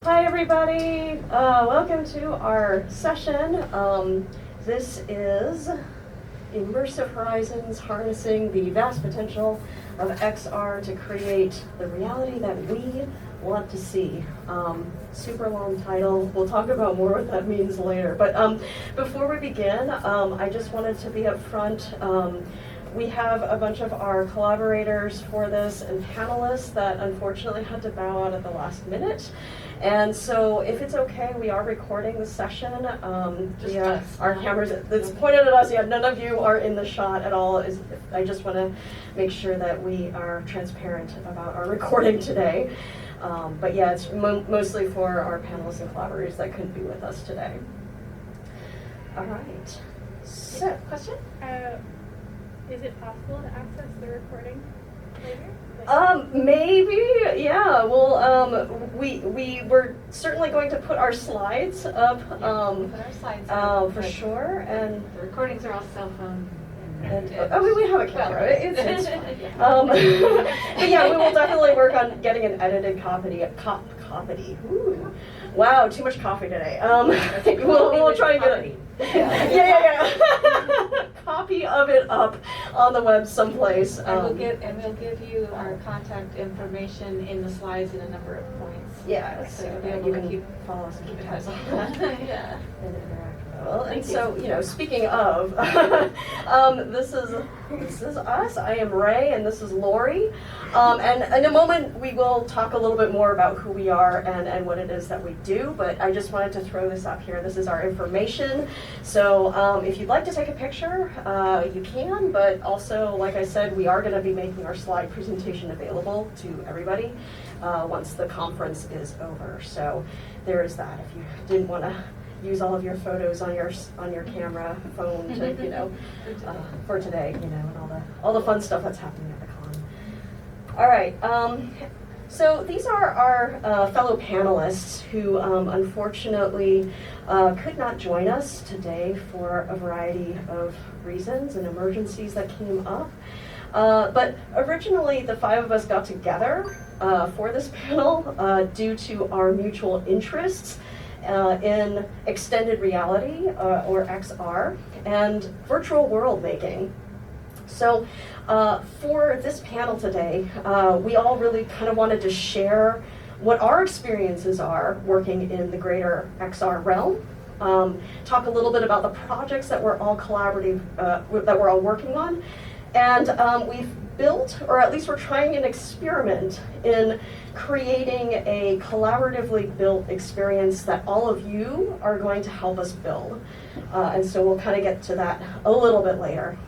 Hi everybody, welcome to our session. This is Immersive Horizons, harnessing the vast potential of XR to create the reality that we want to see. Super long title, we'll talk about more what that means later. But before we begin, I just wanted to be upfront. We have a bunch of our collaborators for this and panelists that unfortunately had to bow out at the last minute. And so if it's okay, we are recording the session. Our cameras, it's pointed at us, none of you are in the shot at all. I just want to make sure that we are transparent about our recording today. But yeah, it's mostly for our panelists and collaborators that couldn't be with us today. All right. So, question? Is it possible to access the recording later? Maybe, yeah. Well, we were certainly going to put our slides up. Put our slides up for sure, and the recordings are all cell phone. We have a camera. It's fine. But yeah, we will definitely work on getting an edited copy. Ooh. Wow, too much coffee today. We'll try and get it. Yeah. Copy of it up on the web someplace. We'll give you our contact information in the slides in a number of points. Yeah, so you'll be able to follow us and keep tabs on that. Yeah. Well, and so, speaking of, this is us. I am Rei, and this is Laurie. And in a moment, we will talk a little bit more about who we are and what it is that we do. But I just wanted to throw this up here. This is our information. So if you'd like to take a picture, you can. But also, like I said, we are going to be making our slide presentation available to everybody once the conference is over. So there is that. If you didn't want to use all of your photos on your camera phone to for today, and all the fun stuff that's happening at the con. All right, so these are our fellow panelists who unfortunately could not join us today for a variety of reasons and emergencies that came up. But originally, the five of us got together for this panel due to our mutual interests in extended reality, or XR, and virtual world making. So for this panel today, we all really kind of wanted to share what our experiences are working in the greater XR realm, talk a little bit about the projects that we're all collaborative, that we're all working on, and we've built, or at least we're trying an experiment in creating a collaboratively built experience that all of you are going to help us build. And so we'll kind of get to that a little bit later.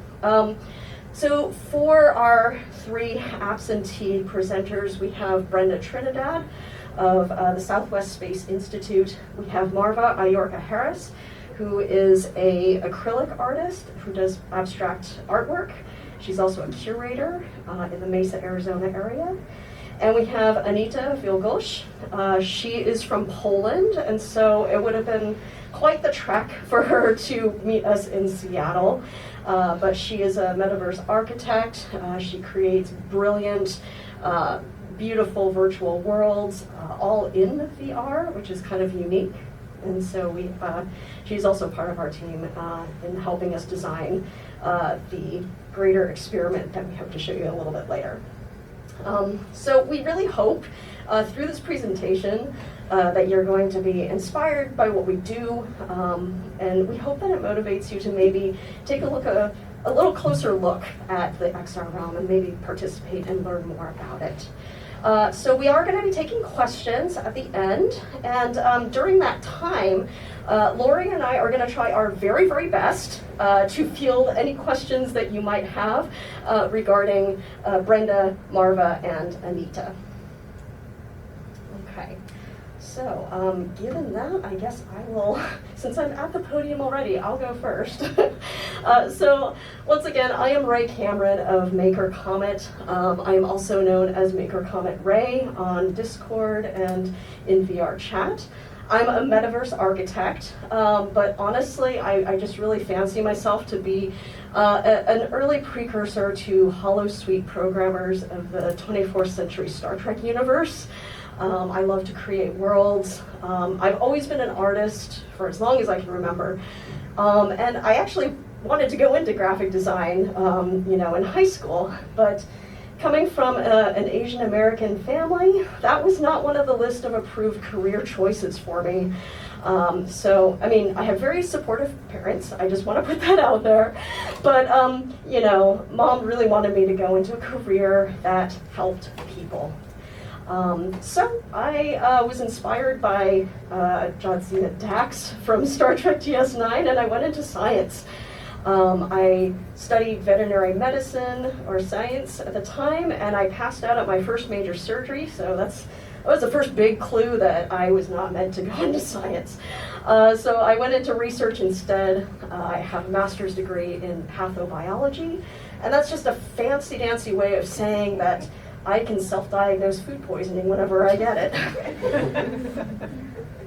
So for our three absentee presenters, we have Brenda Trinidad of the Southwest Space Institute. We have Marva Ayorka Harris, who is an acrylic artist who does abstract artwork. She's also a curator in the Mesa, Arizona area. And we have Anita Wilgosz. She is from Poland, and so it would have been quite the trek for her to meet us in Seattle. But she is a metaverse architect. She creates brilliant, beautiful virtual worlds, all in VR, which is kind of unique. And so she's also part of our team in helping us design the greater experiment that we hope to show you a little bit later. So we really hope through this presentation that you're going to be inspired by what we do, and we hope that it motivates you to maybe take a little closer look at the XR realm and maybe participate and learn more about it. So we are going to be taking questions at the end, and during that time, Laurie and I are going to try our very, very best to field any questions that you might have regarding Brenda, Marva, and Anita. Okay. So, given that, I guess I will, since I'm at the podium already, I'll go first. So, once again, I am Rei Cameron of Maker Comet. I am also known as Maker Comet Rei on Discord and in VR chat. I'm a metaverse architect, but honestly, I just really fancy myself to be an early precursor to holosuite programmers of the 24th century Star Trek universe. I love to create worlds. I've always been an artist for as long as I can remember. And I actually wanted to go into graphic design, in high school, but coming from an Asian American family, that was not one of the list of approved career choices for me. I have very supportive parents. I just want to put that out there. But, mom really wanted me to go into a career that helped people. So I was inspired by John Cena Dax from Star Trek DS9, and I went into science. I studied veterinary medicine or science at the time, and I passed out at my first major surgery, so that was the first big clue that I was not meant to go into science. So I went into research instead. I have a master's degree in pathobiology, and that's just a fancy-dancy way of saying that I can self-diagnose food poisoning whenever I get it.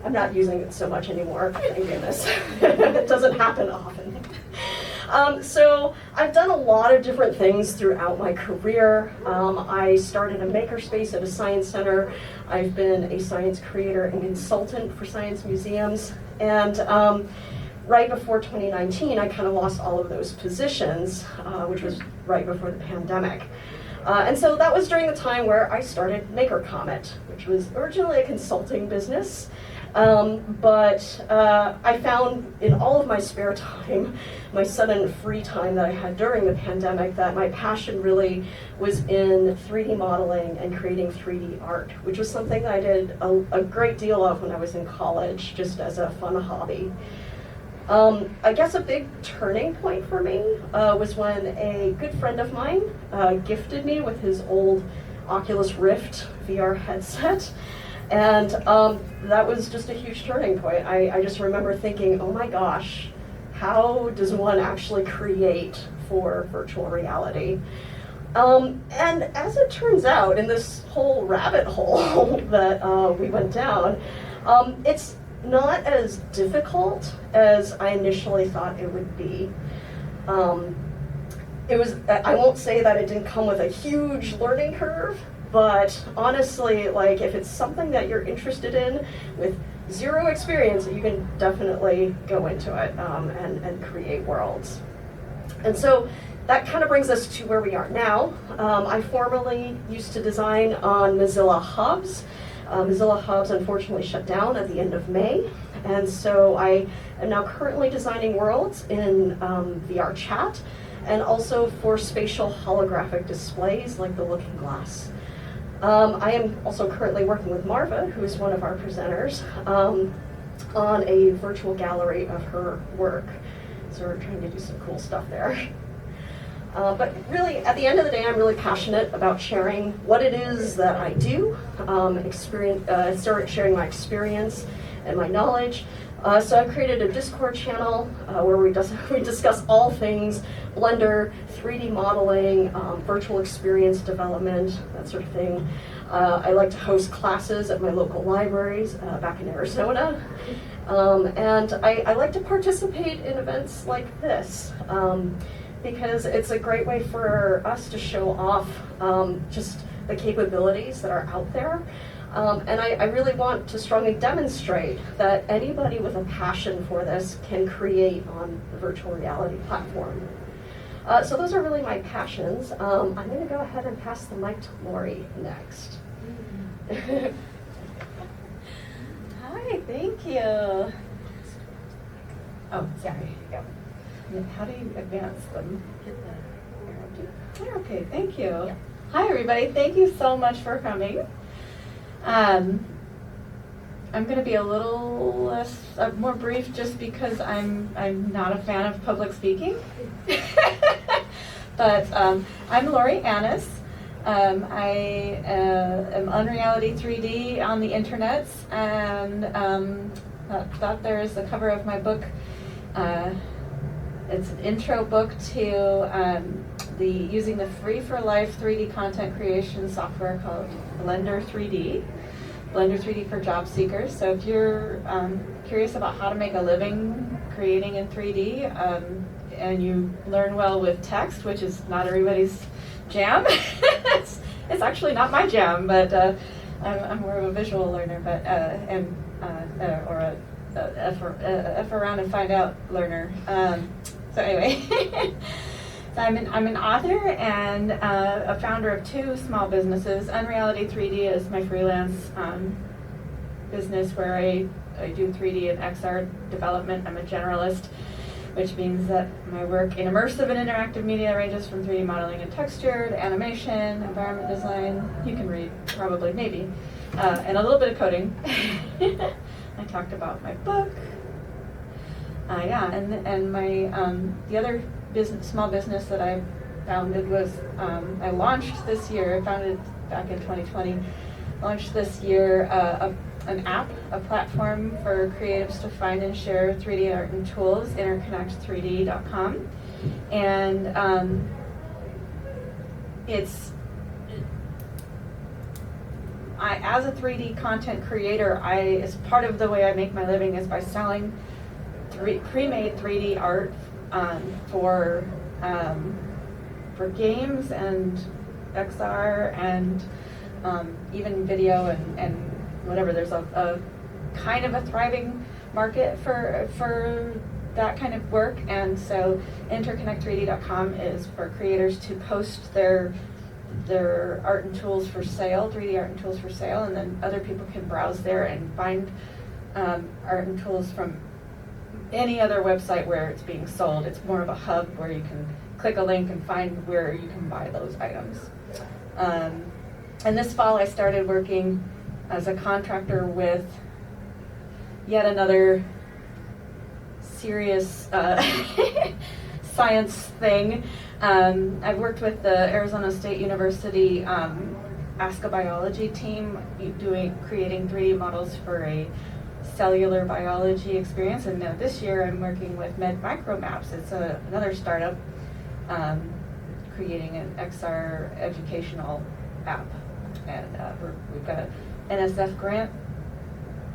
I'm not using it so much anymore, thank goodness. It doesn't happen often. So I've done a lot of different things throughout my career. I started a makerspace at a science center. I've been a science creator and consultant for science museums. And right before 2019, I kind of lost all of those positions, which was right before the pandemic. And so that was during the time where I started Maker Comet, which was originally a consulting business. But I found in all of my spare time, my sudden free time that I had during the pandemic, that my passion really was in 3D modeling and creating 3D art, which was something that I did a great deal of when I was in college, just as a fun hobby. I guess a big turning point for me was when a good friend of mine gifted me with his old Oculus Rift VR headset. And that was just a huge turning point. I just remember thinking, oh my gosh, how does one actually create for virtual reality? And as it turns out, in this whole rabbit hole that we went down, it's not as difficult as I initially thought it would be. I won't say that it didn't come with a huge learning curve, but honestly, if it's something that you're interested in with zero experience, you can definitely go into it and create worlds. And so that kind of brings us to where we are now. I formerly used to design on Mozilla Hubs. Mozilla Hubs unfortunately shut down at the end of May, and so I am now currently designing worlds in VR chat, and also for spatial holographic displays like the Looking Glass. I am also currently working with Marva, who is one of our presenters, on a virtual gallery of her work. So we're trying to do some cool stuff there. But really, at the end of the day, I'm really passionate about sharing what it is that I do, start sharing my experience and my knowledge. So I've created a Discord channel where we discuss all things Blender, 3D modeling, virtual experience development, that sort of thing. I like to host classes at my local libraries back in Arizona. And I like to participate in events like this. Because it's a great way for us to show off just the capabilities that are out there. And I really want to strongly demonstrate that anybody with a passion for this can create on the virtual reality platform. So those are really my passions. I'm going to go ahead and pass the mic to Laurie next. Hi, thank you. Oh, sorry. Yeah. How do you advance them? Hit the arrow key. Oh, okay, thank you. Yeah. Hi, everybody. Thank you so much for coming. I'm going to be a little more brief just because I'm not a fan of public speaking. But I'm Laurie Annis. I am Unreality 3D on the internets, and that there is the cover of my book. It's an intro book to using the free for life 3D content creation software called Blender 3D. Blender 3D for job seekers. So if you're curious about how to make a living creating in 3D, and you learn well with text, which is not everybody's jam. It's actually not my jam, but I'm more of a visual learner, but or a F around and find out learner. So anyway, so I'm an author and a founder of 2 small businesses. Unreality 3D is my freelance business where I do 3D and XR development. I'm a generalist, which means that my work in immersive and interactive media ranges from 3D modeling and texture to animation, environment design. You can read, probably, maybe, and a little bit of coding. I talked about my book. And my the other small business that I founded was I launched this year. I founded back in 2020. Launched this year an app, a platform for creatives to find and share 3D art and tools, interconnect3d.com. And as a 3D content creator, as part of the way I make my living is by selling pre-made 3D art for games and XR and even video and whatever. There's a kind of a thriving market for that kind of work, and so interconnect3d.com is for creators to post their art and tools for sale, 3D art and tools for sale, and then other people can browse there and find art and tools from any other website where it's being sold. It's more of a hub where you can click a link and find where you can buy those items. And this fall I started working as a contractor with yet another serious science thing. I've worked with the Arizona State University Ask a Biology team creating 3D models for a cellular biology experience, and this year I'm working with Micromaps. It's another startup creating an XR educational app, and we've got an NSF grant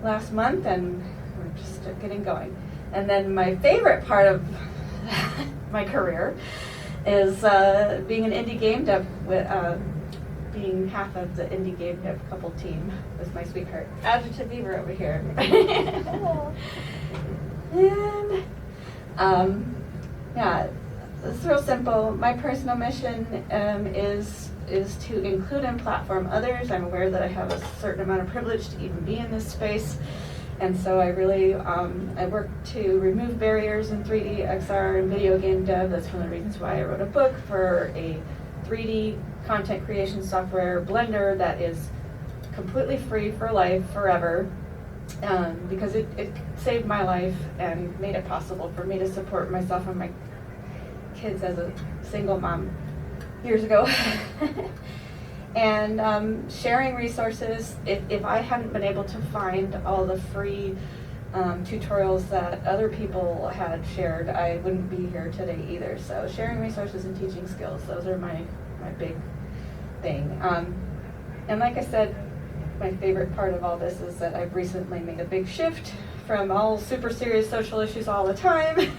last month, and we're just getting going. And then my favorite part of my career is being an indie game dev, being half of the indie game dev couple team with my sweetheart Adjective Beaver over here. And yeah, it's real simple. My personal mission is to include and platform others. I'm aware that I have a certain amount of privilege to even be in this space, and so I really I work to remove barriers in 3D, XR, and video game dev. That's one of the reasons why I wrote a book for a 3D content creation software Blender that is completely free for life, forever, because it saved my life and made it possible for me to support myself and my kids as a single mom years ago. And sharing resources. If I hadn't been able to find all the free tutorials that other people had shared, I wouldn't be here today either. So sharing resources and teaching skills, those are my big thing. And like I said, my favorite part of all this is that I've recently made a big shift from all super serious social issues all the time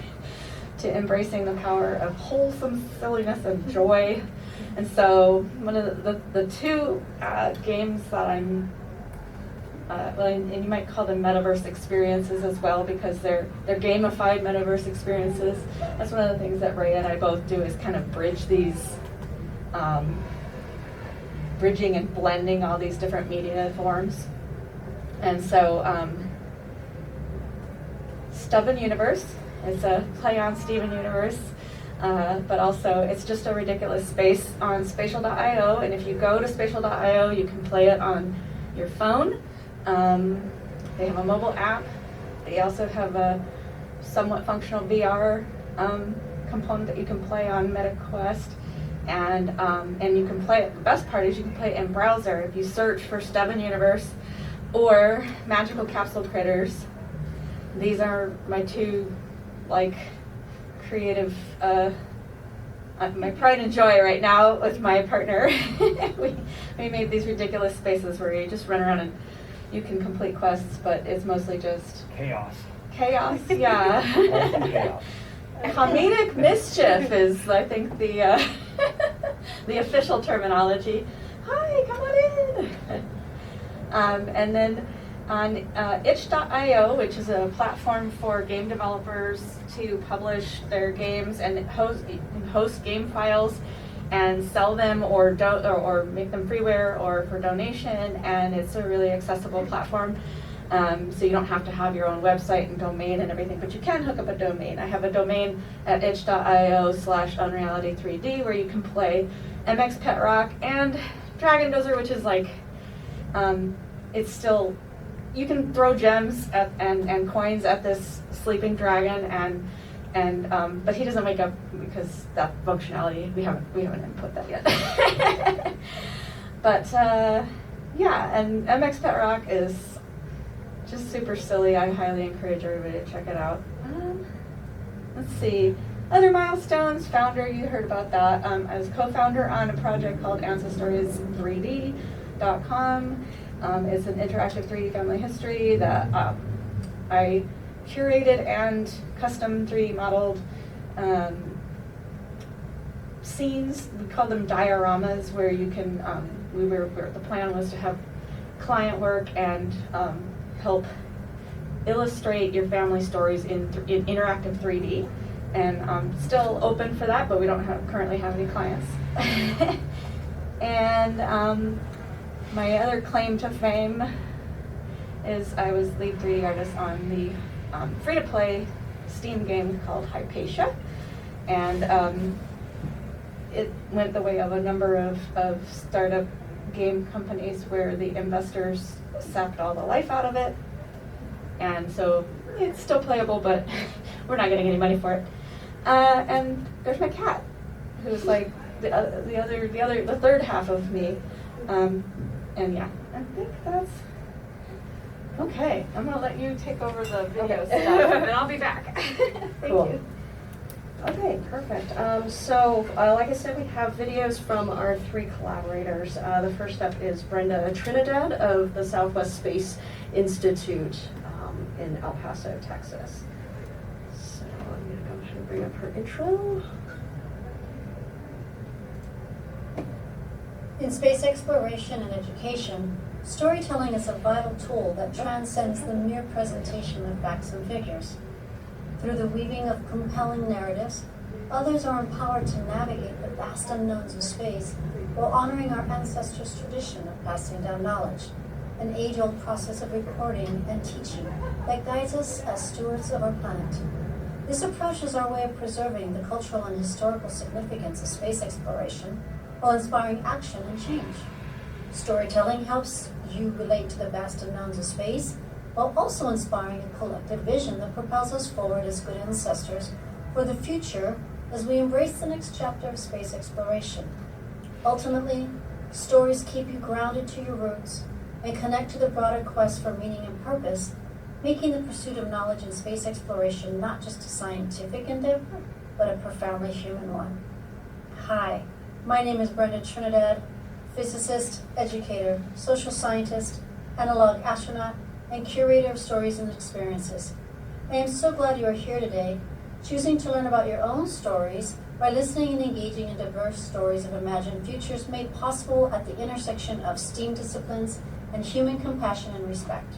to embracing the power of wholesome silliness and joy. And so one of the 2 games that I'm and you might call them metaverse experiences as well, because they're gamified metaverse experiences. That's one of the things that Rei and I both do, is kind of bridge these bridging and blending all these different media forms. And so Stubborn Universe, it's a play on Steven Universe, but also it's just a ridiculous space on spatial.io, and if you go to spatial.io you can play it on your phone. They have a mobile app. They also have a somewhat functional VR component that you can play on MetaQuest. And you can play it, the best part is you can play it in browser. If you search for Stubborn Universe or Magical Capsule Critters, these are my 2 creative my pride and joy right now with my partner. we made these ridiculous spaces where you just run around and you can complete quests, but it's mostly just chaos, yeah. Chaos. Comedic mischief is, I think, the the official terminology. Hi, come on in. And then on itch.io, which is a platform for game developers to publish their games and host game files and sell them or make them freeware or for donation, and it's a really accessible platform. So you don't have to have your own website and domain and everything, but you can hook up a domain. I have a domain at itch.io/unreality3d where you can play MX Pet Rock and Dragon Dozer, which is like, it's still, you can throw gems and coins at this sleeping dragon, but he doesn't wake up because that functionality, we haven't input that yet. But yeah, and MX Pet Rock is just super silly. I highly encourage everybody to check it out. Let's see. Other milestones, founder, you heard about that. I was co-founder on a project called ancestors3d.com. It's an interactive 3D family history that I curated and custom 3D modeled scenes. We call them dioramas, where you can, the plan was to have client work and help illustrate your family stories in interactive 3D. And still open for that, but we don't currently have any clients. And my other claim to fame is I was lead 3D artist on the free-to-play Steam game called Hypatia, and it went the way of a number of startup game companies where the investors sapped all the life out of it, and so it's still playable, but we're not getting any money for it. And there's my cat, who's like the third half of me. And yeah, I think that's okay. I'm gonna let you take over the video stuff, and then I'll be back. Thank you. Okay, perfect. So, like I said, we have videos from our 3 collaborators. The first up is Brenda Trinidad of the Southwest Space Institute in El Paso, Texas. So I'm going to go ahead and bring up her intro. In space exploration and education, storytelling is a vital tool that transcends the mere presentation of facts and figures. Through the weaving of compelling narratives, others are empowered to navigate the vast unknowns of space while honoring our ancestors' tradition of passing down knowledge, an age-old process of recording and teaching that guides us as stewards of our planet. This approach is our way of preserving the cultural and historical significance of space exploration while inspiring action and change. Storytelling helps you relate to the vast unknowns of space, while also inspiring a collective vision that propels us forward as good ancestors for the future as we embrace the next chapter of space exploration. Ultimately, stories keep you grounded to your roots and connect to the broader quest for meaning and purpose, making the pursuit of knowledge in space exploration not just a scientific endeavor, but a profoundly human one. Hi, my name is Brenda Trinidad, physicist, educator, social scientist, analog astronaut, and curator of stories and experiences. I am so glad you are here today, choosing to learn about your own stories by listening and engaging in diverse stories of imagined futures made possible at the intersection of STEAM disciplines and human compassion and respect.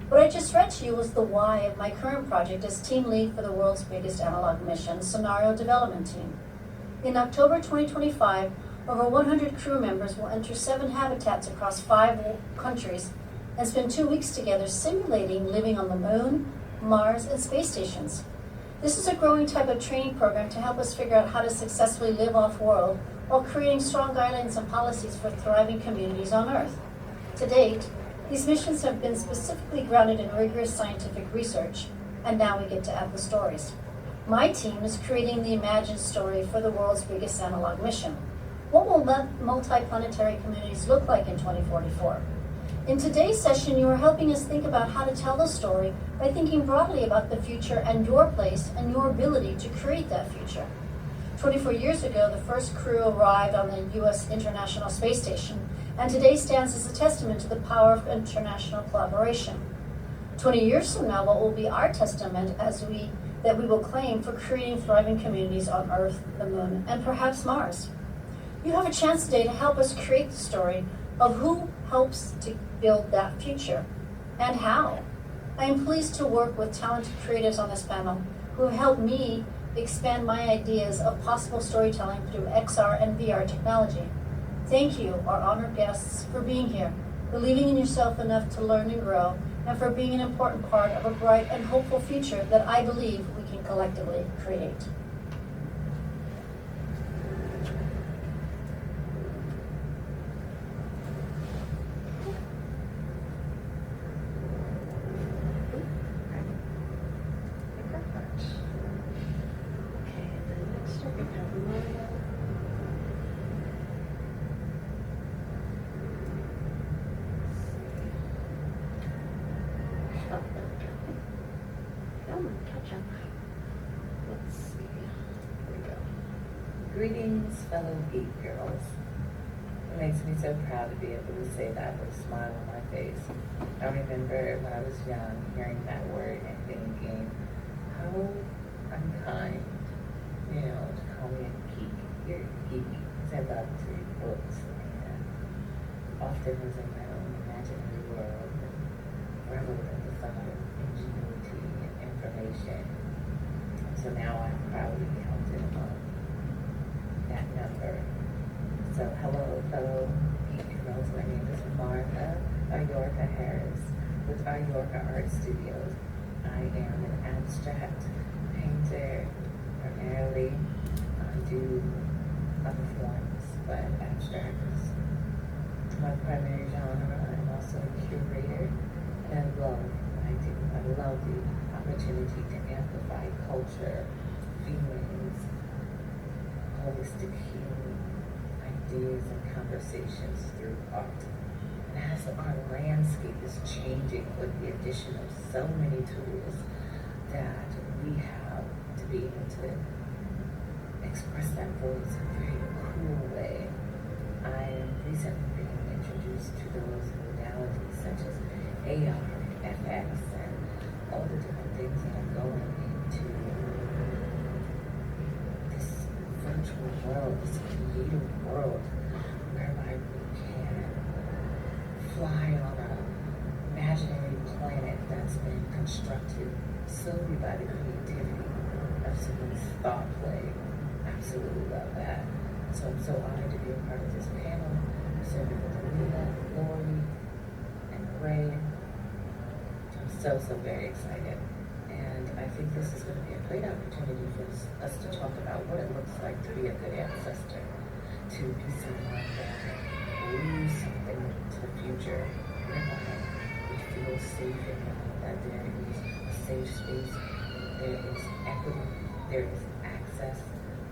What I just read to you was the why of my current project as team lead for the world's biggest analog mission, Scenario Development Team. In October 2025, over 100 crew members will enter 7 habitats across 5 countries and spend 2 weeks together simulating living on the Moon, Mars, and space stations. This is a growing type of training program to help us figure out how to successfully live off-world while creating strong guidelines and policies for thriving communities on Earth. To date, these missions have been specifically grounded in rigorous scientific research, and now we get to add the stories. My team is creating the imagined story for the world's biggest analog mission. What will multi-planetary communities look like in 2044? In today's session, you are helping us think about how to tell the story by thinking broadly about the future and your place and your ability to create that future. 24 years ago, the first crew arrived on the U.S. International Space Station, and today stands as a testament to the power of international collaboration. 20 years from now, what will be our testament that we will claim for creating thriving communities on Earth, the Moon, and perhaps Mars? You have a chance today to help us create the story of who helps to build that future? And how? I am pleased to work with talented creatives on this panel who have helped me expand my ideas of possible storytelling through XR and VR technology. Thank you, our honored guests, for being here, believing in yourself enough to learn and grow, and for being an important part of a bright and hopeful future that I believe we can collectively create. Okay, and then next up we have Maya. Oh, there we go. Come on, catch up. Let's see. Here we go. Greetings, fellow Geek Girls. It makes me so proud to be able to say that with a smile on my face. I remember when I was young hearing that word and thinking, how unkind, to call me a geek. You're geeky, because I love to read books and often was in my own imaginary world and reveled in the thought of ingenuity and information. So now I'm proudly counted among that number. So hello, fellow Geek Girls. My name is Martha Ayorka Harris with Ayorka Art Studios. I am an abstract painter, primarily. I do other forms, but abstract is my primary genre. I'm also a curator, and I love what I do. I love the opportunity to amplify culture, feelings, holistic healing, ideas and conversations through art. And as our landscape is changing with the addition of so many tools that we have to be able to express that voice in a very cool way, I am recently being introduced to those modalities such as AR, FX, and all the different things that are going into this virtual world, this creative world, whereby we can fly on an imaginary planet that's been constructed solely by the creativity of someone's thought play. Absolutely love that. So I'm so honored to be a part of this panel, serving with Alina, Laurie, and Rei. I'm so very excited. And I think this is going to be a great opportunity for us to talk about what it looks like to be a good ancestor, to be someone that leaves something to the future, whereby we feel safe in knowing that there is a safe space, there is equity, there is access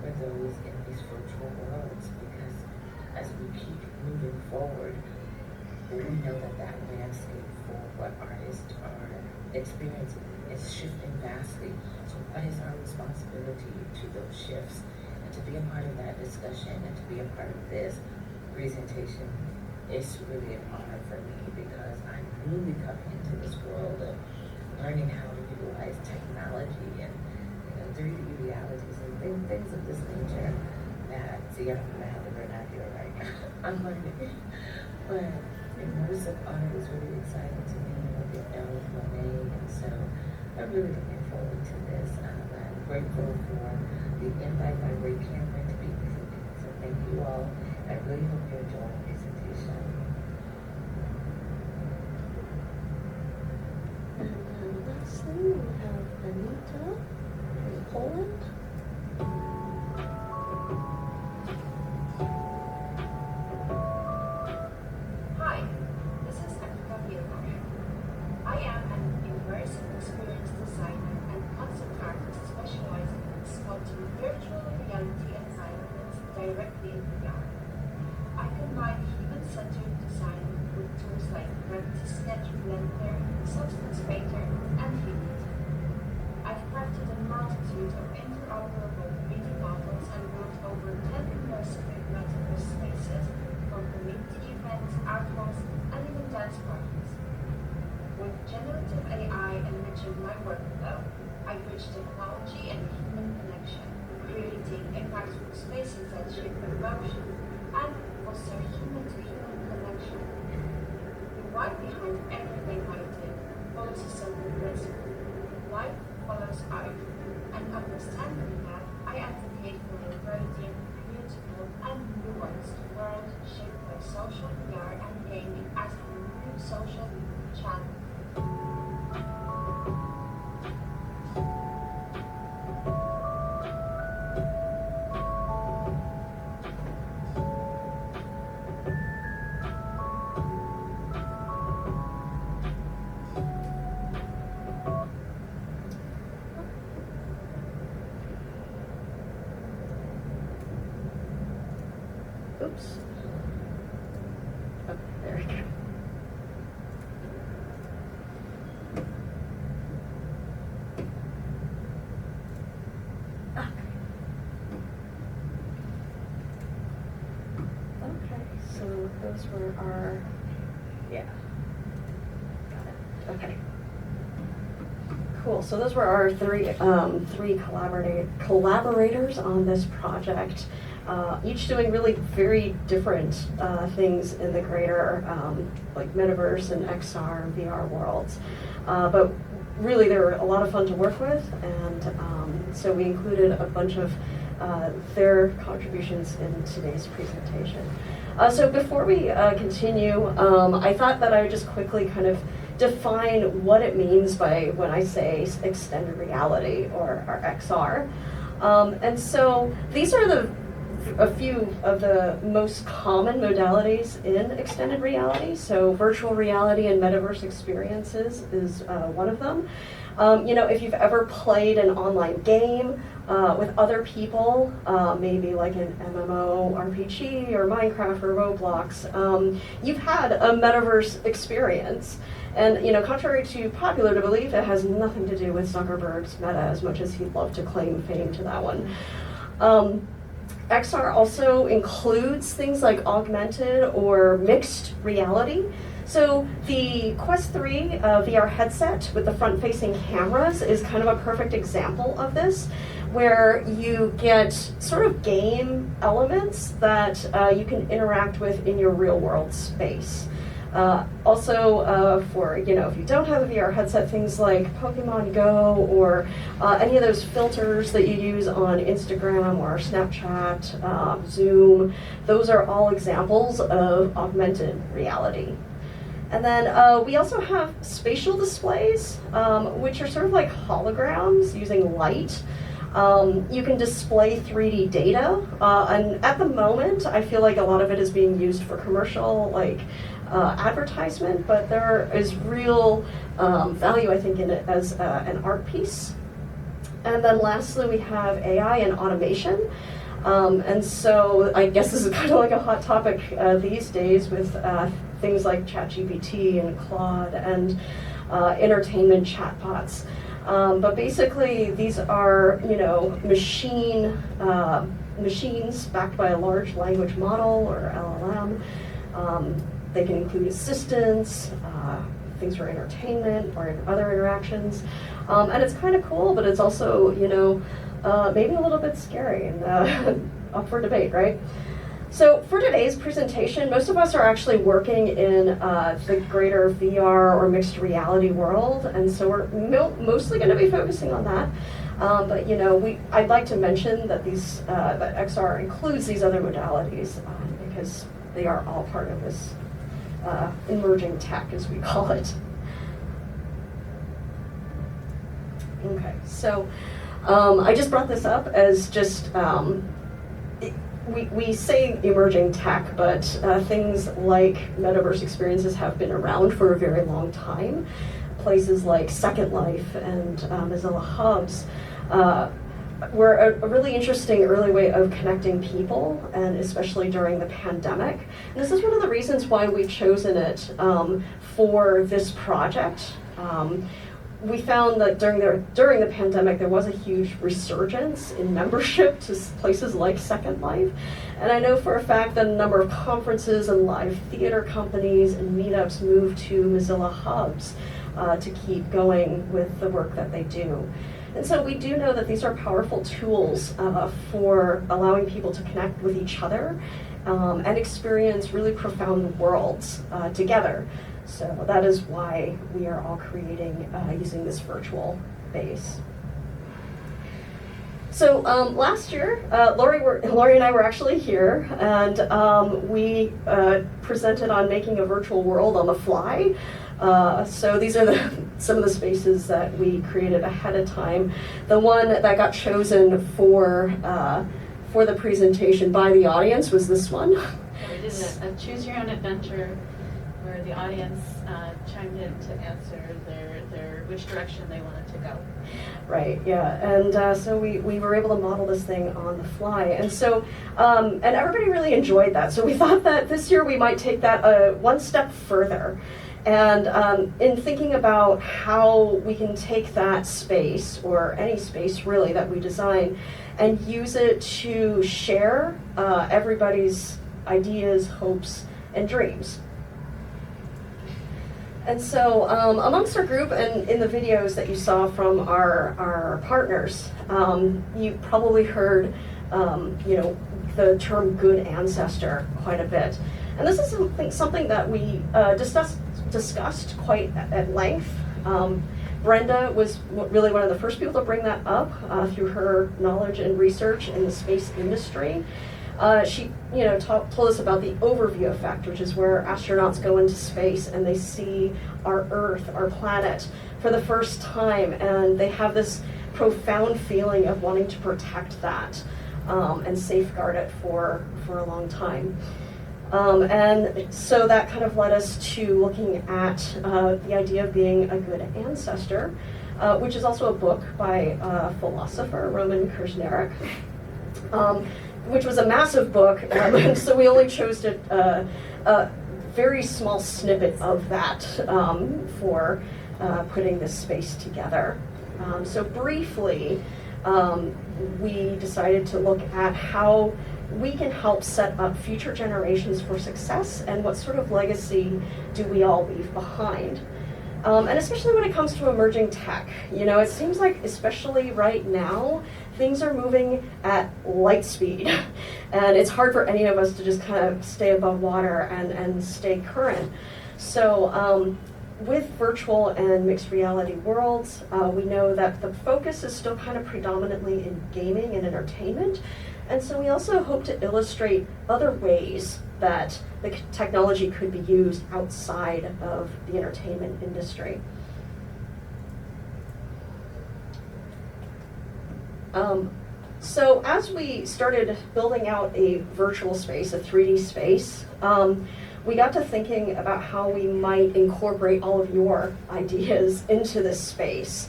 for those in these virtual worlds. Because as we keep moving forward, we know that that landscape for what artists are experiencing is shifting vastly. So what is our responsibility to those shifts? And to be a part of that discussion and to be a part of this presentation is really an honor for me, because I'm newly coming into this world of learning how to utilize technology and 3D realities and things of this nature that, see, I don't even have the vernacular right now. I'm learning. But immersive art is really exciting to me, with the with Comet, and so I'm really looking forward to this. I'm grateful for the invite by Rei Cameron to be with me. So thank you all. I really hope you enjoy the presentation. And then lastly, we have Anita from Poland. Hi, this is Anita Vilmar. I am an immersive experience designer and concept artist specializing in sculpting virtual reality environments directly in VR. I combine human-centered design with tools like Gravity Sketch, Blender, Substance Painter, and Unity. I've crafted a multitude of interoperable 3D models and built over 10 immersive metaverse spaces for community events, art walks, and even dance parties. With generative AI enriching my workflow, I bridge technology and human connection, creating impactful spaces that shape emotion and foster human-to-human connection. The why behind everything I do follows a simple principle. Life follows art, and understanding that, I advocate for a very deep, beautiful, and nuanced world shaped by social VR and gaming as a new social channel. Oops. Oh, there we go. Okay, so those were our, yeah. Got it. Okay. Cool. So those were our three collaborators on this project. Each doing really very different things in the greater like metaverse and XR and VR worlds. But really they were a lot of fun to work with, and so we included a bunch of their contributions in today's presentation. So before we continue, I thought that I would just quickly kind of define what it means by when I say extended reality or XR. And so these are a few of the most common modalities in extended reality. So virtual reality and metaverse experiences is one of them. If you've ever played an online game with other people, maybe like an MMO RPG or Minecraft or Roblox, you've had a metaverse experience. And contrary to popular belief, it has nothing to do with Zuckerberg's Meta, as much as he'd love to claim fame to that one. XR also includes things like augmented or mixed reality. So the Quest 3 VR headset with the front-facing cameras is kind of a perfect example of this, where you get sort of game elements that you can interact with in your real-world space. Also, for if you don't have a VR headset, things like Pokemon Go or any of those filters that you use on Instagram or Snapchat, Zoom, those are all examples of augmented reality. And then we also have spatial displays, which are sort of like holograms using light. You can display 3D data, and at the moment, I feel like a lot of it is being used for commercial, like advertisement, but there is real value, I think, in it as an art piece. And then lastly, we have AI and automation. And so I guess this is kind of like a hot topic these days with things like ChatGPT and Claude and entertainment chatbots. But basically, these are machines backed by a large language model or LLM. They can include assistants, things for entertainment or other interactions, and it's kind of cool, but it's also maybe a little bit scary and up for debate, right? So for today's presentation, most of us are actually working in the greater VR or mixed reality world, and so we're mostly going to be focusing on that. But I'd like to mention that that XR includes these other modalities because they are all part of this emerging tech, as we call it. Okay, so I just brought this up as just we say emerging tech, but things like metaverse experiences have been around for a very long time. Places like Second Life and Mozilla Hubs were a really interesting early way of connecting people, and especially during the pandemic. And this is one of the reasons why we've chosen it for this project. We found that during the pandemic, there was a huge resurgence in membership to places like Second Life. And I know for a fact that a number of conferences and live theater companies and meetups moved to Mozilla Hubs to keep going with the work that they do. And so we do know that these are powerful tools for allowing people to connect with each other and experience really profound worlds together. So that is why we are all creating using this virtual base. So last year, Laurie and I were actually here, and we presented on making a virtual world on the fly. So these are some of the spaces that we created ahead of time. The one that got chosen for the presentation by the audience was this one. We did a choose your own adventure where the audience chimed in to answer their which direction they wanted to go. Right, yeah, and so we were able to model this thing on the fly, and so and everybody really enjoyed that. So we thought that this year we might take that one step further, and in thinking about how we can take that space, or any space really that we design, and use it to share everybody's ideas, hopes, and dreams. And so amongst our group and in the videos that you saw from our partners, you probably heard the term good ancestor quite a bit. And this is something that we discussed quite at length. Brenda was really one of the first people to bring that up through her knowledge and research in the space industry. She told us about the overview effect, which is where astronauts go into space and they see our Earth, our planet, for the first time, and they have this profound feeling of wanting to protect that and safeguard it for a long time. And so that kind of led us to looking at the idea of being a good ancestor, which is also a book by a philosopher, Roman Krznaric. Which was a massive book, so we only chose a very small snippet of that for putting this space together. So briefly, we decided to look at how we can help set up future generations for success, and what sort of legacy do we all leave behind. And especially when it comes to emerging tech, it seems like, especially right now, things are moving at light speed. And it's hard for any of us to just kind of stay above water and stay current. So with virtual and mixed reality worlds, we know that the focus is still kind of predominantly in gaming and entertainment. And so we also hope to illustrate other ways that the technology could be used outside of the entertainment industry. So as we started building out a virtual space, a 3D space, we got to thinking about how we might incorporate all of your ideas into this space.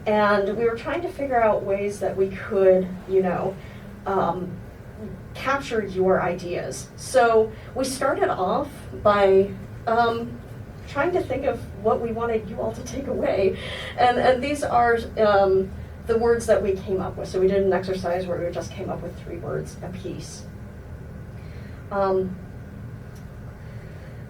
And we were trying to figure out ways that we could, capture your ideas. So we started off by trying to think of what we wanted you all to take away. And these are the words that we came up with. So we did an exercise where we just came up with 3 words apiece. And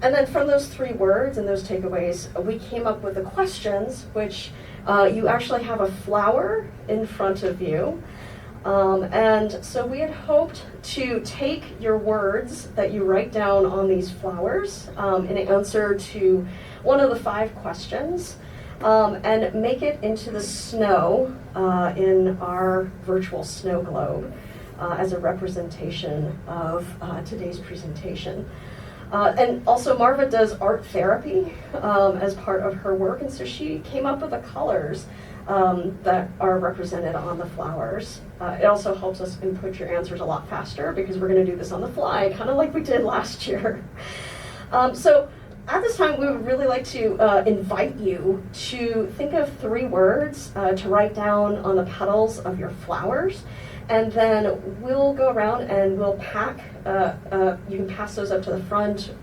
then from those 3 words and those takeaways, we came up with the questions, which you actually have a flower in front of you. And so we had hoped to take your words that you write down on these flowers in answer to one of the 5 questions, and make it into the snow in our virtual snow globe as a representation of today's presentation. And also Marva does art therapy as part of her work, and so she came up with the colors that are represented on the flowers. It also helps us input your answers a lot faster because we're going to do this on the fly, kind of like we did last year. So at this time, we would really like to invite you to think of 3 words to write down on the petals of your flowers. And then we'll go around and we'll pack, you can pass those up to the front.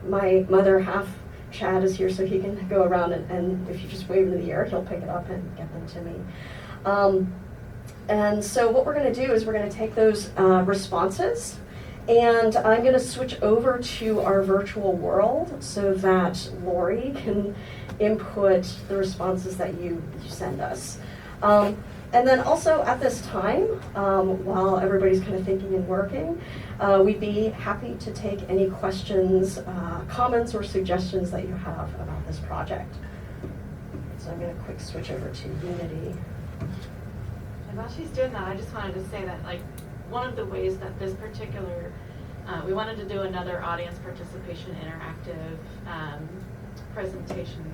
My mother half Chad is here, so he can go around and if you just wave in the air, he'll pick it up and get them to me. And so what we're going to do is we're going to take those responses, and I'm going to switch over to our virtual world so that Laurie can input the responses that you send us. And then also at this time, while everybody's kind of thinking and working, we'd be happy to take any questions, comments, or suggestions that you have about this project. So I'm going to quick switch over to Unity. And while she's doing that, I just wanted to say that, like, one of the ways that this particular, we wanted to do another audience participation interactive presentation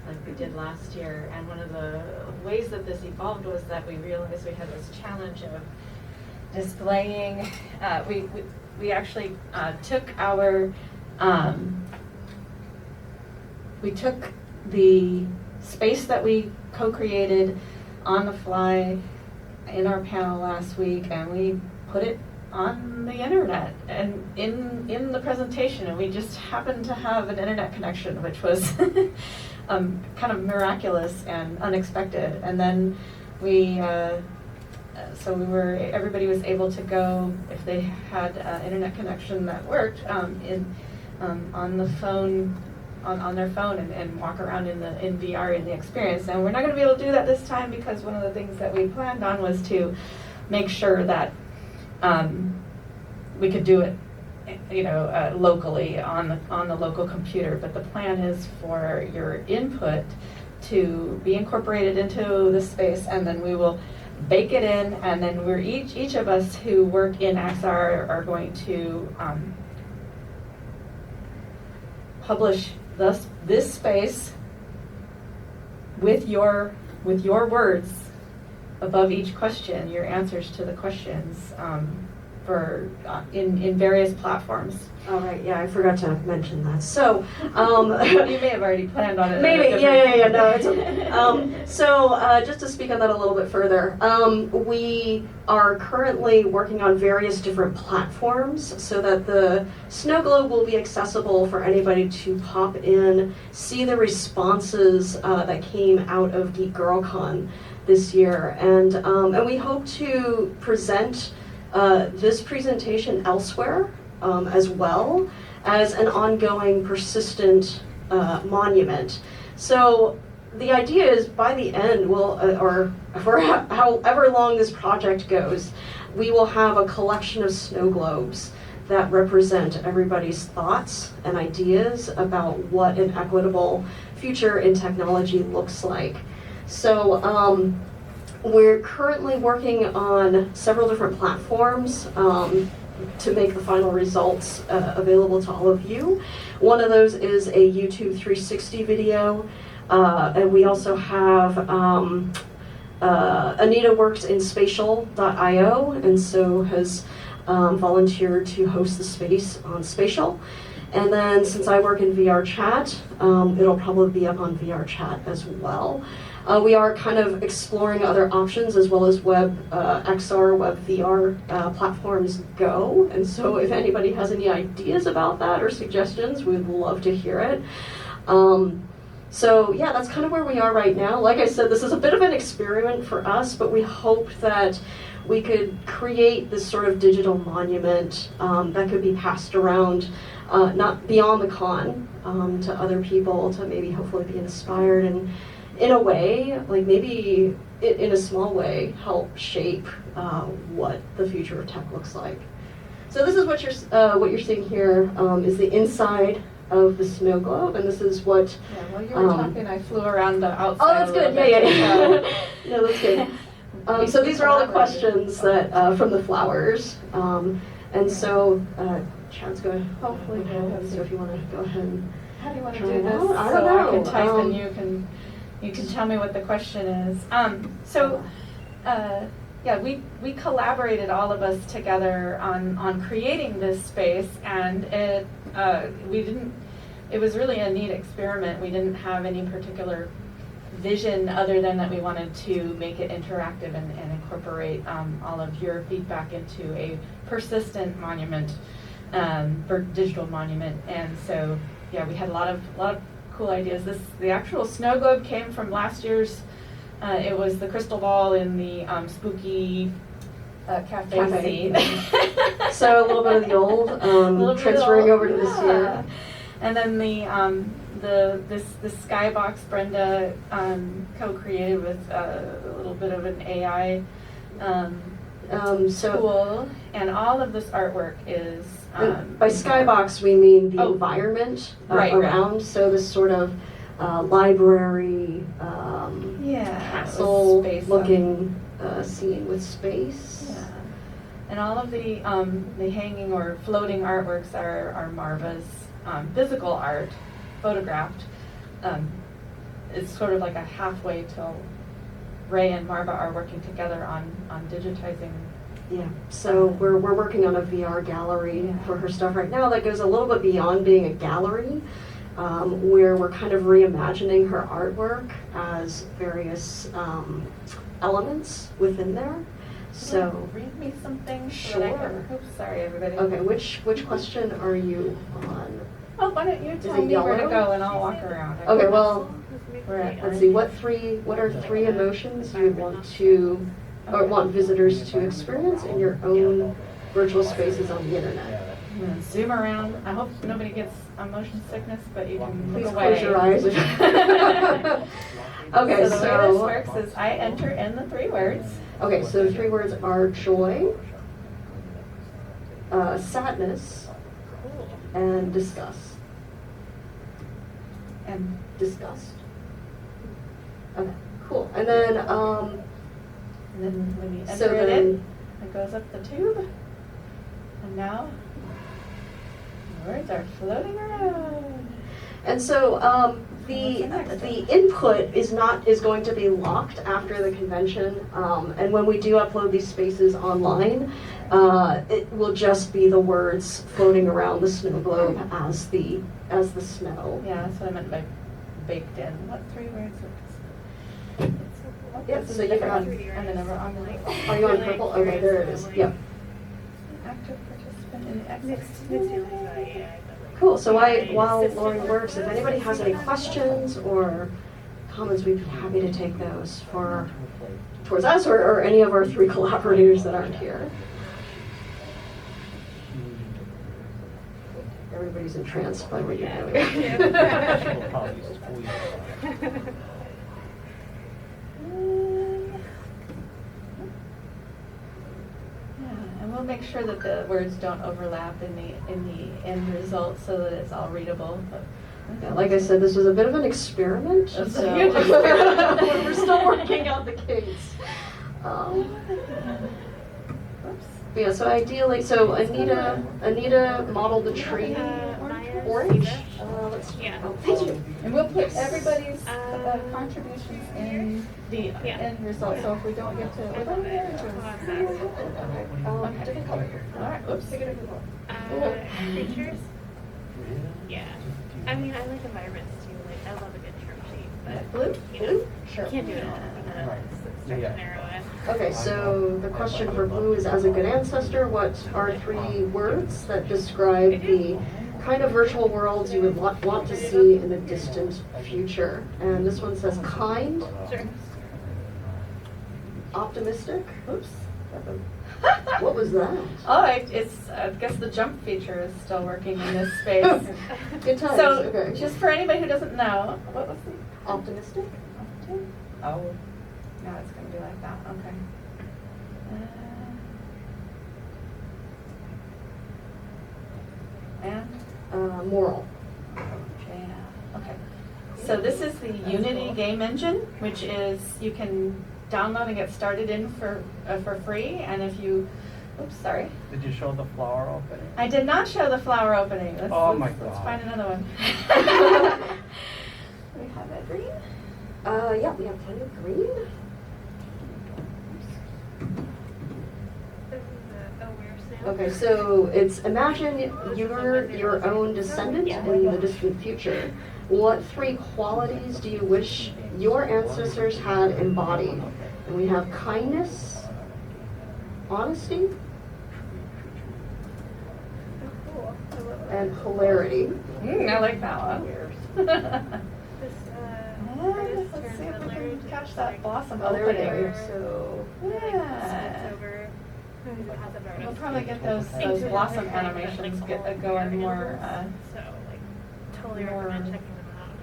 like we did last year, and one of the ways that this evolved was that we realized we had this challenge of displaying, we actually took our, we took the space that we co-created on the fly in our panel last week, and we put it on the internet and in the presentation, and we just happened to have an internet connection, which was kind of miraculous and unexpected. And then we everybody was able to go, if they had an internet connection that worked, on the phone, on their phone, and walk around in VR in the experience. And we're not going to be able to do that this time, because one of the things that we planned on was to make sure that we could do it, locally on the local computer. But the plan is for your input to be incorporated into the space, and then we will bake it in, and then we're each of us who work in XR are going to publish this space with your words above each question, your answers to the questions, in various platforms. All right, yeah, I forgot to mention that. So, you may have already planned on it. Maybe, yeah, no, it's okay. So, just to speak on that a little bit further, we are currently working on various different platforms so that the snow globe will be accessible for anybody to pop in, see the responses that came out of Geek Girl Con this year, and we hope to present this presentation elsewhere, as well as an ongoing, persistent monument. So the idea is, by the end, or for however long this project goes, we will have a collection of snow globes that represent everybody's thoughts and ideas about what an equitable future in technology looks like. So we're currently working on several different platforms to make the final results available to all of you. One of those is a YouTube 360 video, and we also have Anita works in spatial.io, and so has volunteered to host the space on Spatial. And then since I work in VR chat, it'll probably be up on VR chat as well. We are kind of exploring other options as well as web XR, web VR platforms go. And so if anybody has any ideas about that or suggestions, we'd love to hear it. So yeah, that's kind of where we are right now. Like I said, this is a bit of an experiment for us, but we hope that we could create this sort of digital monument that could be passed around, not beyond the con, to other people, to maybe hopefully be inspired and, in a way, like maybe in a small way, help shape what the future of tech looks like. So this is what you're seeing here is the inside of the snow globe, and this is what. Yeah, while you were talking, I flew around the outside. Oh, that's good. Yeah. No, that's good. So these are all the questions that from the flowers, and so Chad's going to hopefully go ahead. So if you want to go ahead and how do you want to try do it this? out? I don't So know. I can type and you can tell me what the question is. Yeah, we collaborated, all of us together on creating this space, and it was really a neat experiment. We didn't have any particular vision other than that we wanted to make it interactive and incorporate all of your feedback into a persistent monument, for digital monument. And so yeah, we had a lot of cool ideas. The actual snow globe came from last year's. It was the crystal ball in the spooky cafe scene. So a little bit of the old transferring over to this year. And then the skybox Brenda co-created with a little bit of an AI tool, and all of this artwork is by skybox we mean the Oh. environment Right, around. right. So this sort of library, yeah, castle with space looking scene with space. Yeah. And all of the hanging or floating artworks are Marva's physical art, photographed. It's sort of like a halfway till Rei and Marva are working together on digitizing. Yeah, so we're working on a VR gallery Yeah. for her stuff right now that goes a little bit beyond being a gallery, where we're kind of reimagining her artwork as various elements within there. So, read me something so that I Sure. can. Oops, sorry everybody. okay, which question are you on? Oh, why don't you tell it me where to yellow? go and I'll walk around. Okay, well, We're at let's see, what are three emotions you would want to, or want visitors to experience in your own virtual spaces on the internet? I'm gonna zoom around. I hope nobody gets motion sickness, but you can Please look close away. your eyes. Okay, so the way this so, works is I enter in the 3 words. okay, so the 3 words are joy, sadness, and disgust. And Disgust. Okay, cool. And then, then when you so enter it then, in, it goes up the tube. And now the words are floating around. and so the input is going to be locked after the convention, and when we do upload these spaces online, it will just be the words floating around the snow globe as the snow. Yeah, that's what I meant by baked in. What 3 words are this? Yep, This so is you different can- one. And then over on the Are you on purple? Okay, there it is. Yep. active participant in the Mixed feelings about AI. Cool. So while Laurie works, if anybody has any questions or comments, we'd be happy to take those towards us or any of our 3 collaborators that aren't here. Everybody's entranced by what you're doing. Yeah, and we'll make sure that the words don't overlap in the end result so that it's all readable. But Yeah, like I said, this was a bit of an experiment, That's so a huge experiment. we're still working out the kinks. Oops. Yeah, so ideally, so Anita modeled the tree orange. Let's see. Yeah. Oh, thank you. And we'll put everybody's contributions in the Yeah. end result. So if we don't get to it, Different color. all right. Oops. Pick a different color. Creatures? Yeah. I mean, I like environments too. Like, I love a good sharp shape, but Blue. you know, Blue? Sure. you can't do it all. Start to narrow it. Okay, so the question for blue is, as a good ancestor, what are 3 words that describe the kind of virtual worlds you would want to see in the distant future? And this one says kind, Sure. optimistic. Oops. What was that? Oh, I guess the jump feature is still working in this space. Good times. So, Okay. just for anybody who doesn't know, what was the? Optimistic. Oh, now it's going to be like that. Okay. And Moral. yeah. Okay. So this is the Unity game engine, which is you can download and get started in for free. And if you, oops, sorry. Did you show the flower opening? I did not show the flower opening. Let's, Oh let's, my let's God. find another one. We have that green. Yeah, we have plenty of green. This is a aware snail. Okay, so it's imagine you're your own descendant in the distant future. What 3 qualities do you wish your ancestors had embodied? And we have kindness, honesty, Oh, cool. I love that. and hilarity. I like that one. This, Let's turns see if we the can lyric catch to, that like, blossom Oh, there we opening. go. So, Yeah. over. It has a very We'll nice probably get those into blossom another thing that, animations like, all going more. animals. So, like, totally more recommend checking them out.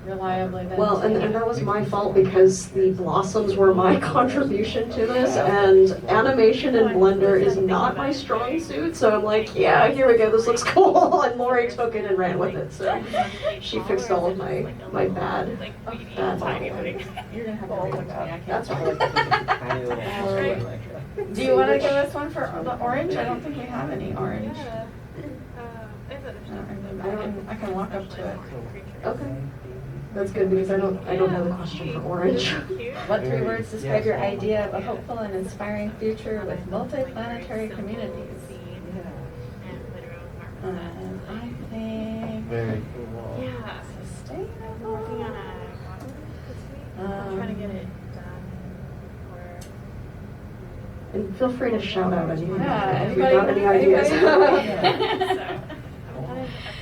reliably than Well, and that was my fault because the blossoms were my contribution to this, and animation in Blender is not my strong suit, so I'm like, yeah, here we go, this looks cool, and Laurie took it and ran with it, so she fixed all of my bad modeling. You're gonna have to read it to me, I can't. That's fine. Do you want to give us one for the orange? I don't think we have any orange. I can walk up to it. Okay. That's good because I don't know the question for orange. What 3 words describe your idea of a hopeful and inspiring future with multi-planetary communities? I think Very cool. Yeah. sustainable. I'm working on a model this week. I'm trying to get it done. Or And feel free to shout out anything Yeah, if you've got any ideas. so I've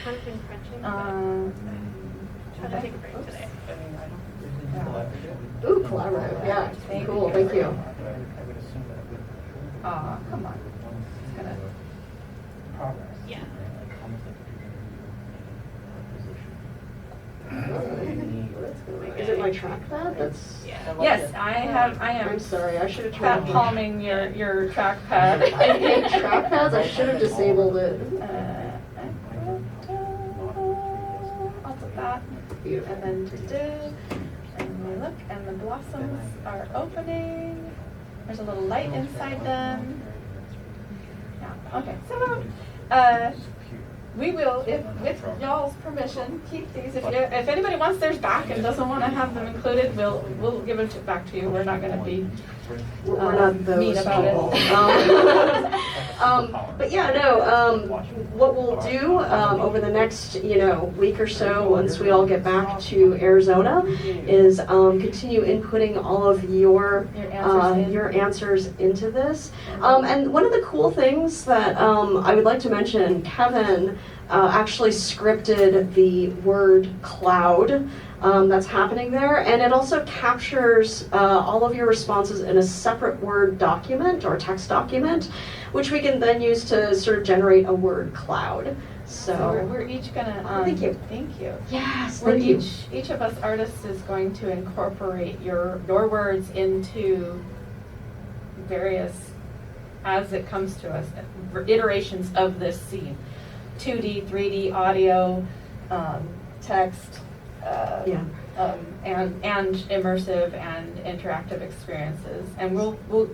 kind of been crunching. Trying to take a break today. Ooh, collaborative, yeah, cool, thank you. Aw, come on. It's gonna. Yeah. Is it my trackpad? That's. Yeah. Yes, I am. I'm sorry, I should have Pat tried. palming your trackpad. I hate trackpads, I should have disabled it. I'll put that. And then and we look, and the blossoms are opening. There's a little light inside them. Yeah. Okay. So, we will, if with y'all's permission, keep these. If anybody wants theirs back and doesn't want to have them included, we'll give it back to you. We're not going to be We're not those mean about people. it. But yeah, no, what we'll do over the next, week or so, once we all get back to Arizona, is continue inputting all of your answers into this. And one of the cool things that I would like to mention, Kevin actually scripted the word cloud. That's happening there, and it also captures all of your responses in a separate Word document or text document, which we can then use to sort of generate a word cloud. So we're each gonna. Thank you. Thank you. Yes, We're thank you. each of us artists is going to incorporate your words into various, as it comes to us, iterations of this scene. 2D, 3D, audio, text. And immersive and interactive experiences, and we'll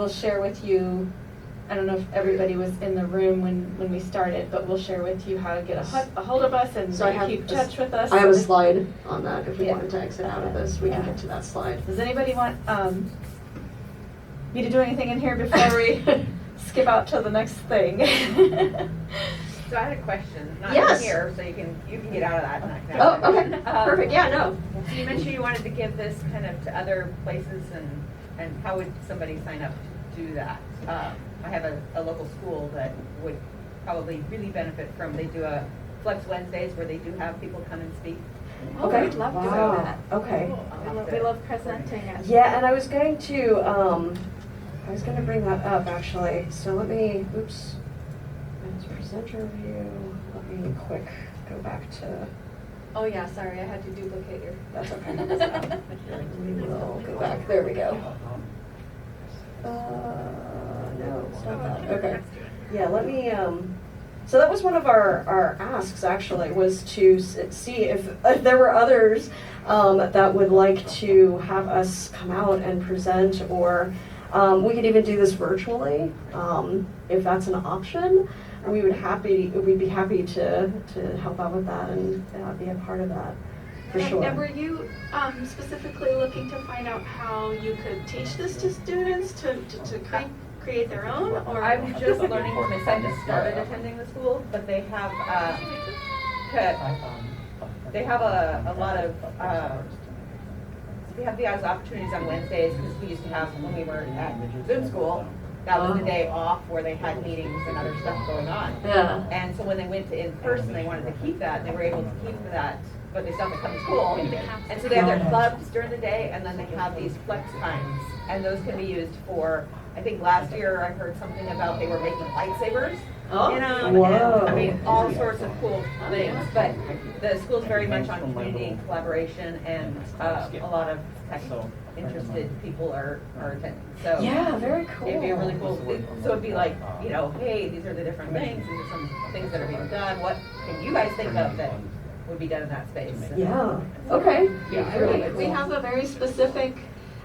share with you. I don't know if everybody was in the room when we started, but we'll share with you how to get a hold of us and keep touch with us. I have a slide on that. If we wanted to exit out of this, we can get to that slide. Does anybody want me to do anything in here before we skip out to the next thing? So I had a question, not Yes. here, so you can get out of that. Oh, okay, perfect. Yeah, no. So you mentioned you wanted to give this kind of to other places, and how would somebody sign up to do that? I have a local school that would probably really benefit from. They do a Flex Wednesdays where they do have people come and speak. Okay. We'd love to do Wow. that. Okay. We love presenting it. Yeah, and I was going to bring that up actually. So let me. Oops. Presenter view. Let me quick go back to. Oh yeah, sorry, I had to duplicate your. That's okay. We will go back. There we go. No, it's not that. Okay. Yeah, let me. So that was one of our asks actually, was to see if there were others that would like to have us come out and present, or we could even do this virtually if that's an option. We'd be happy to help out with that and be a part of that, for sure. And were you specifically looking to find out how you could teach this to students to create their own? Or I'm just learning. My son just started attending the school, but they have a lot of we have these opportunities on Wednesdays, because we used to have, when we were at Zoom school, that was the day off where they had meetings and other stuff going on. Yeah. And so when they went to in person, they wanted to keep that, and they were able to keep that but they still have to come to school. And so they have their clubs during the day, and then they have these flex times, and those can be used for, I think last year I heard something about they were making lightsabers. Oh. You know, Whoa. and, I mean, all sorts of cool things, but the school's very much on community and collaboration, and a lot of tech interested people are attending. So Yeah, very cool. it'd be a really cool, so it'd be like, you know, hey, these are the different things, these are some things that are being done, what can you guys think of that would be done in that space? Yeah, okay. Yeah, really We cool. have a very specific,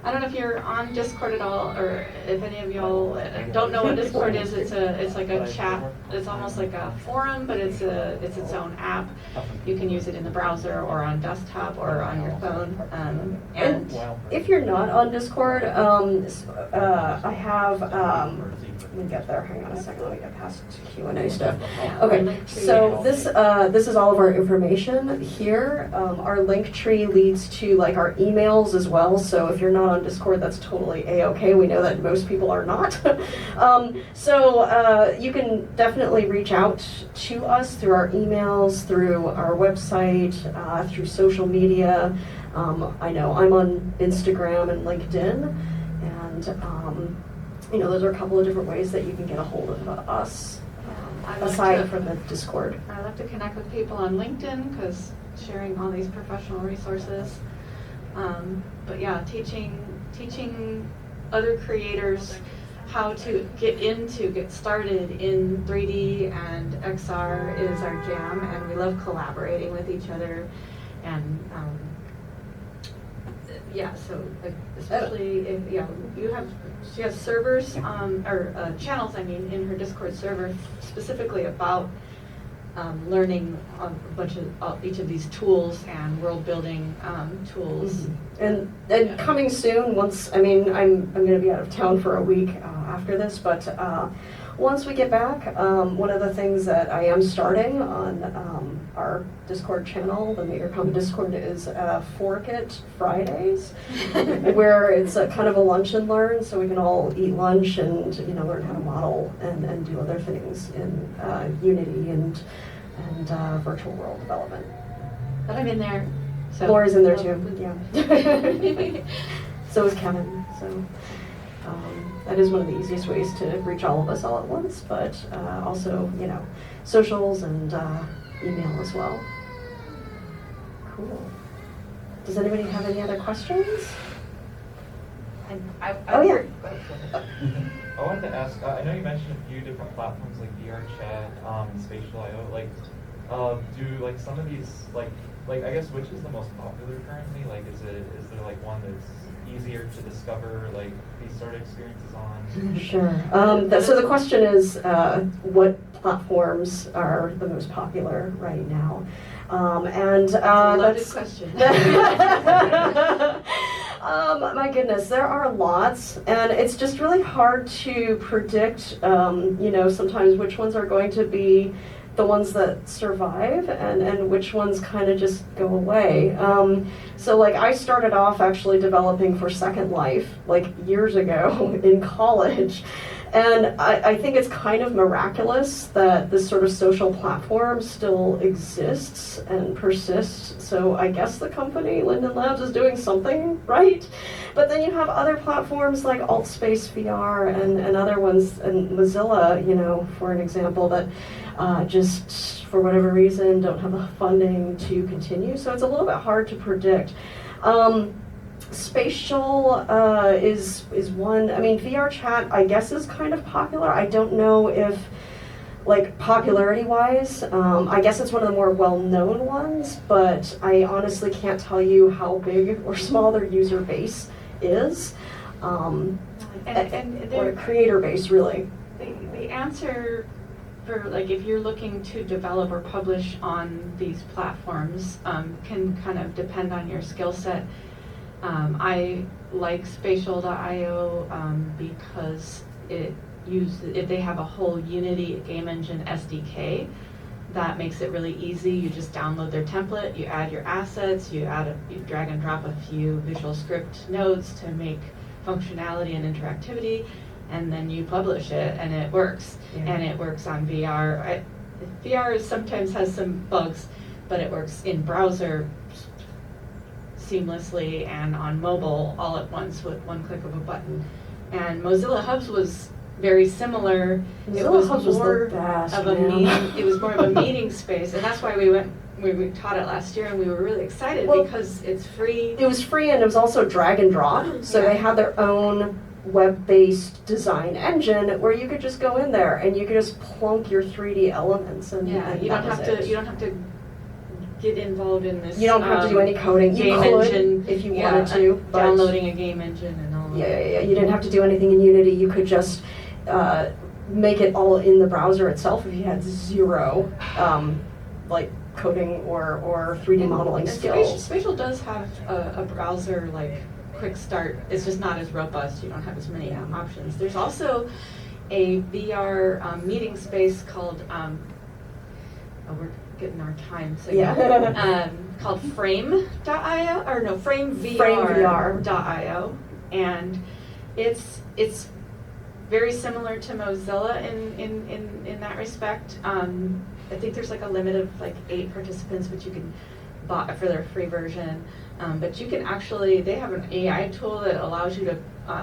I don't know if you're on Discord at all, or if any of y'all don't know what Discord is. It's like a chat. It's almost like a forum, but it's its own app. You can use it in the browser or on desktop or on your phone. And If you're not on Discord, I have, let me get there, hang on a second, let me get past Q&A stuff. Okay, so this is all of our information here. Our link tree leads to like our emails as well, so if you're not on Discord, that's totally a-okay. We know that most people are not. So you can definitely reach out to us through our emails, through our website, through social media. I know I'm on Instagram and LinkedIn, and you know, those are a couple of different ways that you can get a hold of us, I like aside to- from the Discord. I love to connect with people on LinkedIn because sharing all these professional resources. But yeah, teaching other creators how to get started in 3D and XR is our jam, and we love collaborating with each other. And yeah, so like, especially if she has servers or channels, I mean, in her Discord server specifically about learning a bunch of each of these tools and world building tools. And coming soon, once, I mean, I'm going to be out of town for a week after this, but once we get back, one of the things that I am starting on our Discord channel, the Maker Comet Discord, is Fork It Fridays, where it's a kind of a lunch and learn, so we can all eat lunch and, you know, learn how to model and do other things in Unity and virtual world development. But I'm in there. So Laura's in there too, yeah. So is Kevin, so that is one of the easiest ways to reach all of us all at once, but also, you know, socials and email as well. Cool. Does anybody have any other questions? Oh, yeah. I wanted to ask, I know you mentioned a few different platforms like VR chat, spatial IO, like, do like some of these, like I guess which is the most popular currently? Like is there like one that's easier to discover like these sort of experiences on? Sure. So the question is, what platforms are the most popular right now? That's a loaded question. My goodness, there are lots, and it's just really hard to predict, you know, sometimes which ones are going to be the ones that survive and which ones kind of just go away. So like I started off actually developing for Second Life like years ago in college. And I think it's kind of miraculous that this sort of social platform still exists and persists. So I guess the company, Linden Labs, is doing something right. But then you have other platforms like AltSpace VR and other ones, and Mozilla, you know, for an example, that just for whatever reason don't have the funding to continue. So it's a little bit hard to predict. Spatial is one. I mean, VR chat, I guess, is kind of popular. I don't know if, like, popularity-wise, I guess it's one of the more well-known ones, but I honestly can't tell you how big or small their user base is, or creator base, really. The answer for, like, if you're looking to develop or publish on these platforms can kind of depend on your skill set. I like spatial.io because if they have a whole Unity game engine SDK, that makes it really easy. You just download their template, you add your assets, you drag and drop a few visual script nodes to make functionality and interactivity, and then you publish it, and it works. Yeah. And it works on VR. VR sometimes has some bugs. but it works in browser seamlessly and on mobile all at once with one click of a button. And Mozilla Hubs was very similar. It was Hubs was the more best, of a man. meeting. It was more of a meeting space, and that's why we taught it last year, and we were really excited Well, because it's free. It was free and it was also drag and drop, so they had their own web-based design engine where you could just go in there and you could just plunk your 3D elements and Yeah, and you that don't was have to. it. You don't have to get involved in this. You don't have to do any coding. You game could engine if you yeah, wanted to, but downloading a game engine and all. yeah. You didn't have to do anything in Unity. You could just make it all in the browser itself if you had zero like coding or 3D modeling And skills. Spatial does have a browser like quick start. It's just not as robust. You don't have as many options. There's also a VR meeting space called we're getting our time, so called frame.io or no framevr.io, and it's very similar to Mozilla in that respect. I think there's like a limit of like 8 participants, which you can buy for their free version. But you can actually, they have an AI tool that allows you to,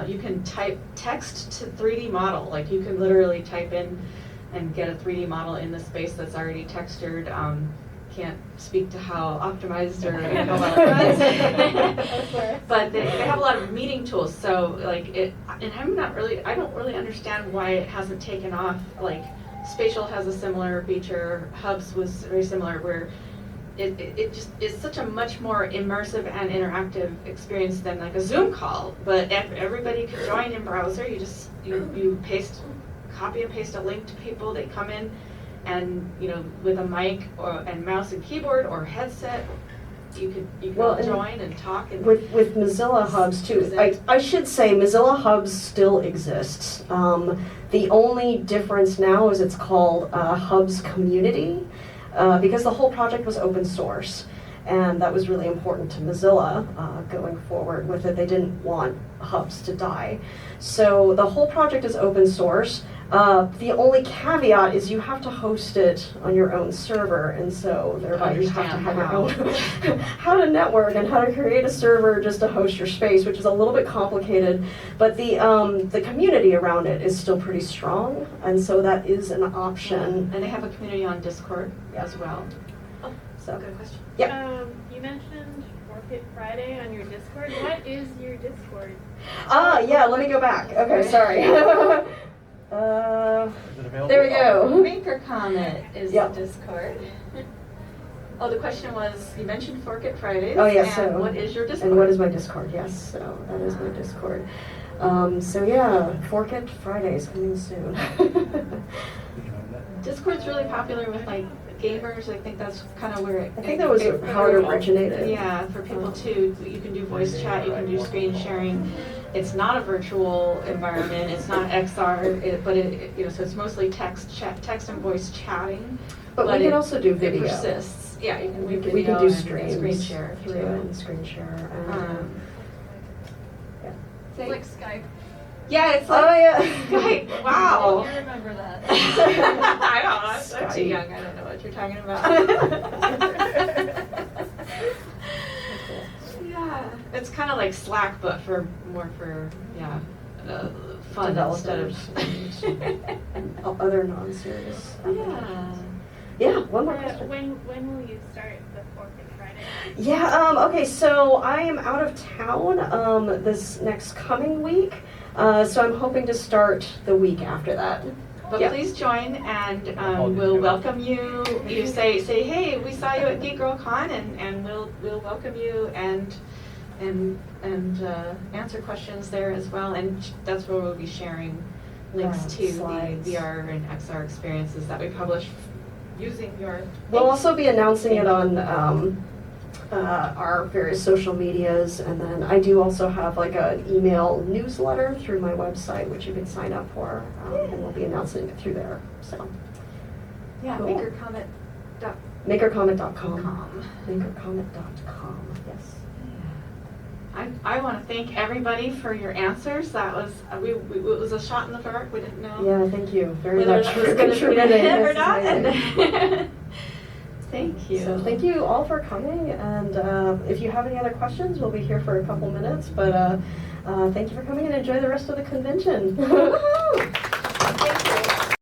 you can type text to 3D model. Like you can literally type in and get a 3D model in the space that's already textured. Can't speak to how optimized or how well it runs. But they have a lot of meeting tools. So like it, and I don't really understand why it hasn't taken off. Like Spatial has a similar feature. Hubs was very similar where it just is such a much more immersive and interactive experience than like a Zoom call. But everybody could join in browser. You copy and paste a link to people. They come in, and with a mic and mouse and keyboard or headset, you could join and talk. And with Mozilla Hubs too, I should say Mozilla Hubs still exists. The only difference now is it's called Hubs Community, because the whole project was open source, and that was really important to Mozilla going forward with it. They didn't want Hubs to die. So the whole project is open source. The only caveat is you have to host it on your own server, and so thereby you have to have your own how to network and how to create a server just to host your space, which is a little bit complicated. But the community around it is still pretty strong, and so that is an option. And they have a community on Discord as well. Oh, So good question. Yep. You mentioned Forfeit Friday on your Discord. What is your Discord? Yeah, let me go back. Okay, sorry. Is it available? There we go. Maker Comet is Yep. the Discord. Oh, the question was, you mentioned Forfeit Fridays. Oh, yes, And so- what is your Discord? And what is my Discord? Yes, so that is my Discord. So yeah, Forkit Fridays coming soon. Discord's really popular with like gamers. I think that's kind of where it. I think that was how it originated. Yeah, for people too. You can do voice chat. You can do screen sharing. It's not a virtual environment. It's not XR, but so it's mostly text and voice chatting. But we can also do video. It persists. Yeah, you can do video. We can do and streams screen share through it and screen share. Yeah. It's like Skype. Yeah, it's like. Oh yeah. Skype. Wow. You remember that. I don't know. I'm too Skype. young. I don't know what you're talking about. Yeah, it's kind of like Slack, but more for fun instead of. Developers and other non-serious. Yeah. Yeah. One more question. When will you start the Forfeit Friday? Yeah, okay, so I am out of town this next coming week, so I'm hoping to start the week after that. But Yeah. please join, and we'll welcome you. You say, hey, we saw you at Geek Girl Con, and we'll welcome you and answer questions there as well. And that's where we'll be sharing links to the slides. VR and XR experiences that we publish using your. We'll also be announcing it on our various social medias, and then I do also have like an email newsletter through my website, which you can sign up for, and we'll be announcing it through there. So, Yeah, Cool. makercomet.com. makercomet.com. Makercomet.com. Yes. I want to thank everybody for your answers. That was it was a shot in the dark. We didn't know Yeah, thank you very whether much that for was going to be contributing. it or That's not. amazing. Thank you. So thank you all for coming, and if you have any other questions, we'll be here for a couple minutes, but thank you for coming and enjoy the rest of the convention.